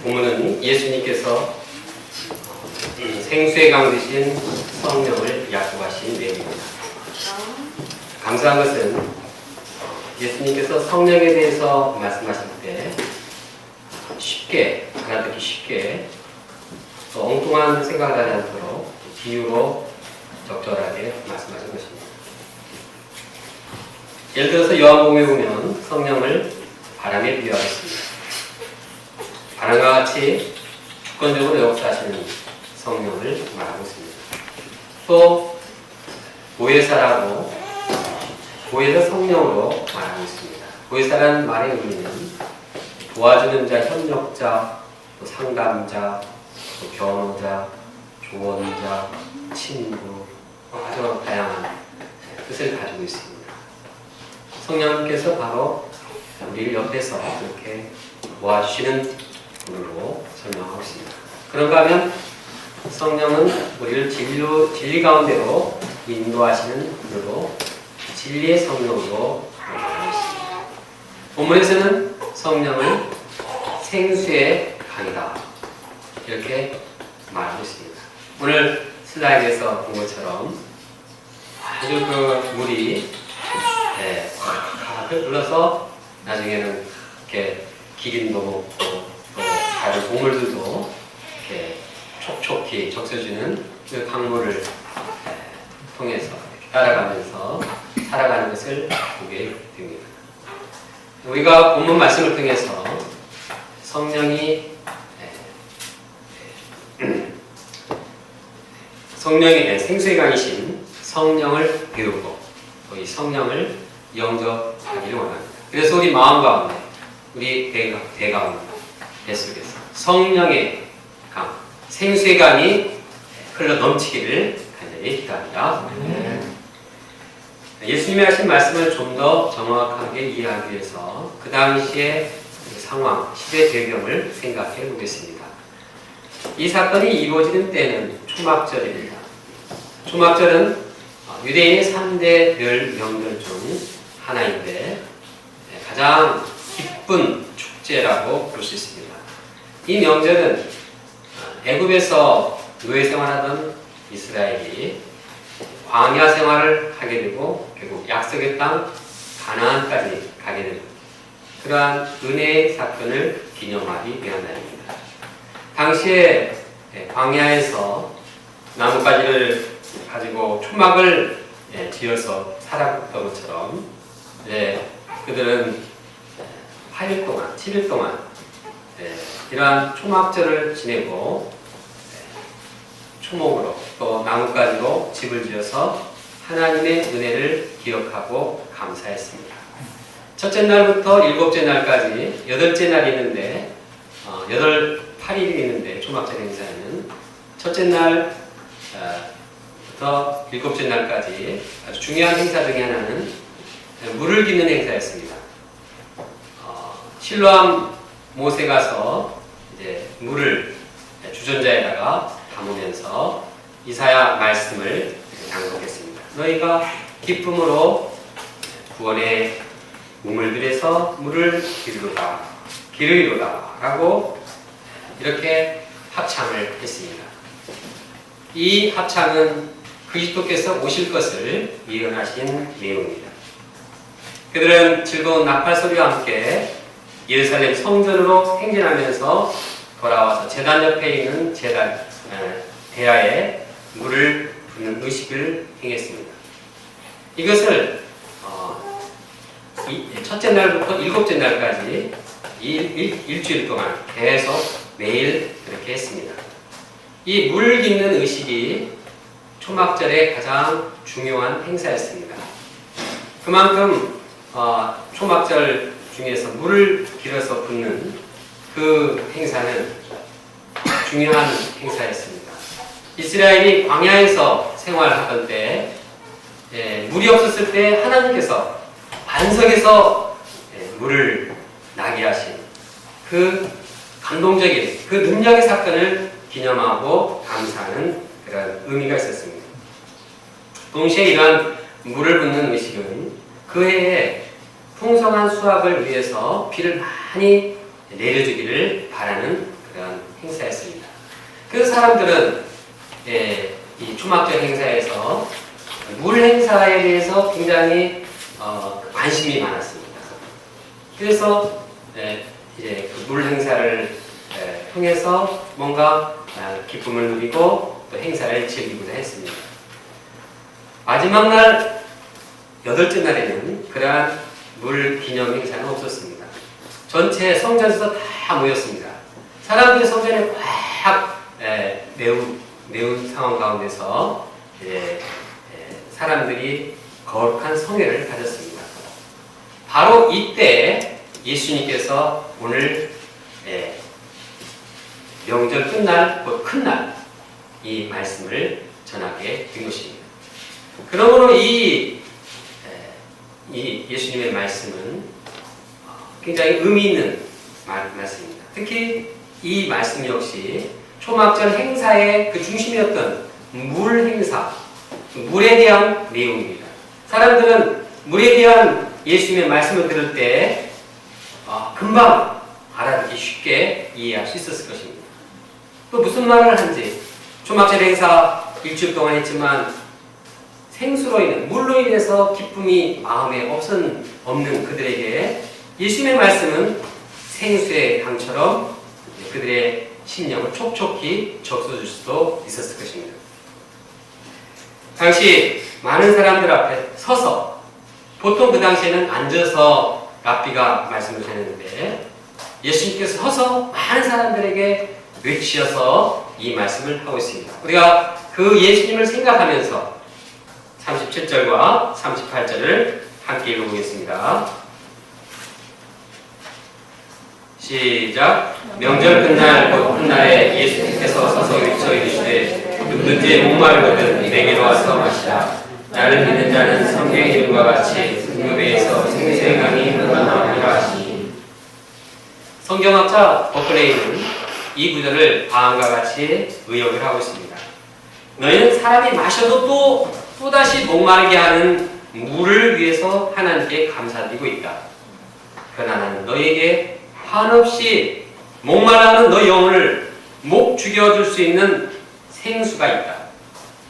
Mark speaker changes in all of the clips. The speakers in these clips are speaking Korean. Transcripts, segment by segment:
Speaker 1: 본문은 예수님께서 생수의 강 되신 성령을 약속하신 내용입니다. 감사한 것은 예수님께서 성령에 대해서 말씀하실 때 쉽게, 알아듣기 쉽게 또 엉뚱한 생각을 하지 않도록 비유로 적절하게 말씀하신 것입니다. 예를 들어서 요한복음에 보면 성령을 바람에 비유하였습니다. 바람과 같이 주권적으로 역사하시는 성령을 말하고 있습니다. 또 보혜사라고 보혜사 성령으로 말하고 있습니다. 보혜사라는 말의 의미는 도와주는 자, 협력자, 또 상담자, 또 변호자, 조언자, 친구, 아주 다양한 뜻을 가지고 있습니다. 성령님께서 바로 우리를 옆에서 이렇게 모아주시는 분으로 설명하고 있습니다. 그런가 하면 성령은 우리를 진리 가운데로 인도하시는 분으로 진리의 성령으로 말하고 있습니다. 본문에서는 성령을 생수의 강이다 이렇게 말하고 있습니다. 오늘 슬라이드에서 본 것처럼 아주 그 물이 꽉 흘러서 나중에는 이렇게 기린도 먹고 또 다른 동물들도 이렇게 촉촉히 적셔주는 그 강물을 통해서 따라가면서 살아가는 것을 보게 됩니다. 우리가 본문 말씀을 통해서 성령이 생수의 강이신 성령을 배우고 또 이 성령을 영접하기를 원합니다. 그래서 우리 마음 가운데 우리 배 가운데 뱃속에서 성령의 강, 생수의 강이 흘러 넘치기를 간절히 기도합니다. 예수님이 하신 말씀을 좀 더 정확하게 이해하기 위해서 그 당시의 상황, 시대 배경을 생각해 보겠습니다. 이 사건이 이루어지는 때는 초막절입니다. 초막절은 유대인의 3대 별 명절 중 하나인데 가장 기쁜 축제라고 볼 수 있습니다. 이 명절은 애굽에서 노예 생활하던 이스라엘이 광야 생활을 하게 되고 결국 약속의 땅 가나안까지 가게 되는 그러한 은혜의 사건을 기념하기 위한 날입니다. 당시에 광야에서 나뭇가지를 가지고 초막을 지어서 살았던 것처럼 그들은 8일 동안, 7일 동안 이러한 초막절을 지내고 초목으로 또 나뭇가지로 집을 지어서 하나님의 은혜를 기억하고 감사했습니다. 첫째 날부터 일곱째 날까지 8째 날이 있는데 8일이 있는데 초막절 행사는 첫째 날부터 일곱째 날까지 아주 중요한 행사 중에 하나는 물을 깃는 행사였습니다. 실로암 못에 가서 이제 물을 주전자에다가 담으면서 이사야 말씀을 낭독했습니다. 너희가 기쁨으로 구원의 우물들에서 물을 기르리로다 라고 이렇게 합창을 했습니다. 이 합창은 그리스도께서 오실 것을 예언하신 내용입니다. 그들은 즐거운 나팔소리와 함께 예루살렘 성전으로 행진하면서 돌아와서 제단 옆에 있는 대야에 물을 붓는 의식을 행했습니다. 이것을 첫째 날부터 일곱째 날까지 일주일 동안 계속 매일 그렇게 했습니다. 이 물 깃는 의식이 초막절의 가장 중요한 행사였습니다. 그만큼 초막절 중에서 물을 길어서 붓는 그 행사는 중요한 행사였습니다. 이스라엘이 광야에서 생활하던 때 물이 없었을 때 하나님께서 반석에서 물을 나게 하신 그 감동적인 그 능력의 사건을 기념하고 감사하는 그런 의미가 있었습니다. 동시에 이러한 물을 붓는 의식은 그 해에 풍성한 수확을 위해서 비를 많이 내려주기를 바라는 그런 그래서 사람들은 이 초막절 행사에서 물 행사에 대해서 굉장히 관심이 많았습니다. 그래서 이제 그 물 행사를 통해서 뭔가 기쁨을 누리고 또 행사를 즐기고자 했습니다. 마지막 날 8째 날에는 그러한 물 기념 행사는 없었습니다. 전체 성전에서 다 모였습니다. 사람들이 성전에 꽉 메운 상황 가운데서 사람들이 거룩한 성회를 가졌습니다. 바로 이때 예수님께서 오늘 명절 끝날 곧 큰 날 이 말씀을 전하게 된 것입니다. 그러므로 이 예수님의 말씀은 굉장히 의미 있는 말씀입니다. 특히 이 말씀 역시 초막절 행사의 그 중심이었던 물 행사, 물에 대한 내용입니다. 사람들은 물에 대한 예수님의 말씀을 들을 때 금방 알아듣기 쉽게 이해할 수 있었을 것입니다. 또 무슨 말을 한지 초막절 행사 일주일 동안 했지만 생수로 인해 물로 인해서 기쁨이 마음에 없는 그들에게 예수님의 말씀은 생수의 강처럼 그들의 심령을 촉촉히 적셔줄 수도 있었을 것입니다. 당시 많은 사람들 앞에 서서 보통 그 당시에는 앉아서 랍비가 말씀을 전했는데 예수님께서 서서 많은 사람들에게 외치셔서 이 말씀을 하고 있습니다. 우리가 그 예수님을 생각하면서 37절과 38절을 함께 읽어보겠습니다. 시작. 명절 끝날 곧 훗날에 예수님께서 서서 외쳐 이르시되 누구든지 목마르거든 내게로 와서 마시라. 나를 믿는 자는 성경의 이름과 같이 등급에서 생수의 강이 흘러나오리라 하시니. 성경학자 버클레이는 이 구절을 다음과 같이 의역을 하고 있습니다. 너희는 사람이 마셔도 또다시 목마르게 하는 물을 위해서 하나님께 감사드리고 있다. 그러나 나는 너희에게 한없이 목마르는 너희 영혼을 목 죽여줄 수 있는 생수가 있다.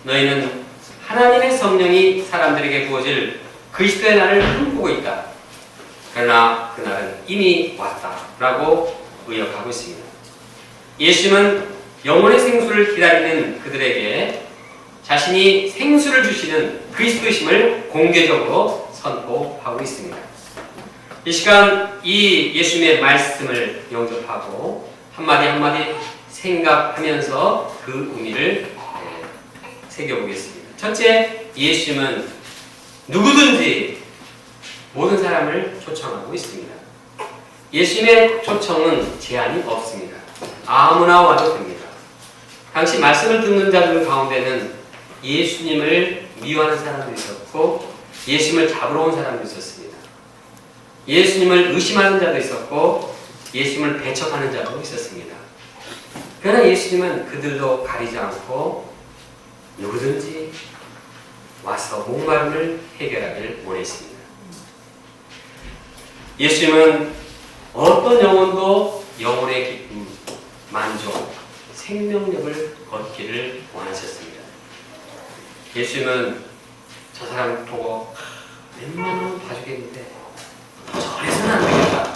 Speaker 1: 너희는 하나님의 성령이 사람들에게 부어질 그리스도의 날을 꿈꾸고 있다. 그러나 그 날은 이미 왔다. 라고 의역하고 있습니다. 예수님은 영혼의 생수를 기다리는 그들에게 자신이 생수를 주시는 그리스도이심을 공개적으로 선포하고 있습니다. 이 시간 이 예수님의 말씀을 영접하고 한마디 한마디 생각하면서 그 의미를 새겨보겠습니다. 첫째, 예수님은 누구든지 모든 사람을 초청하고 있습니다. 예수님의 초청은 제한이 없습니다. 아무나 와도 됩니다. 당시 말씀을 듣는 자들 가운데는 예수님을 미워하는 사람도 있었고 예수님을 잡으러 온 사람도 있었습니다. 예수님을 의심하는 자도 있었고 예수님을 배척하는 자도 있었습니다. 그러나 예수님은 그들도 가리지 않고 누구든지 와서 목마름을 해결하기를 원했습니다. 예수님은 어떤 영혼도 영혼의 기쁨, 만족, 생명력을 얻기를 원하셨습니다. 예수님은 저 사람 보고 웬만하면 봐주겠는데 저래서는 안 되겠다.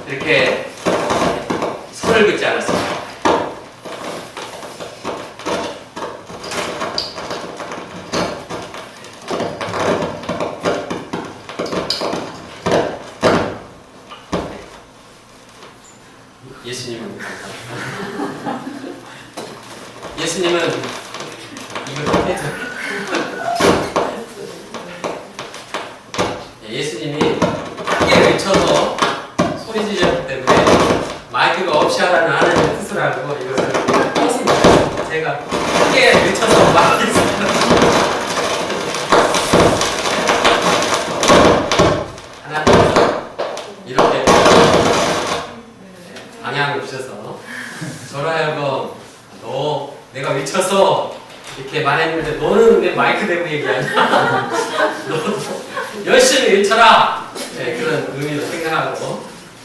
Speaker 1: 이렇게 선을 긋지 않았습니다. 예수님은 이걸 해줘. 예수님이 크게 외쳐서 소리 지르기 때문에 마이크가 없이 하라는 하나님의 뜻을 알고 이것을 했습니다. 제가 크게 외쳐서 말하겠습니다. 하나님 이렇게 방향을 주셔서 저로 하여금 내가 외쳐서 이렇게 말했는데 너는 왜 마이크 대고 얘기하냐? 너도 열심히 외쳐라! 네, 그런 의미로 생각하고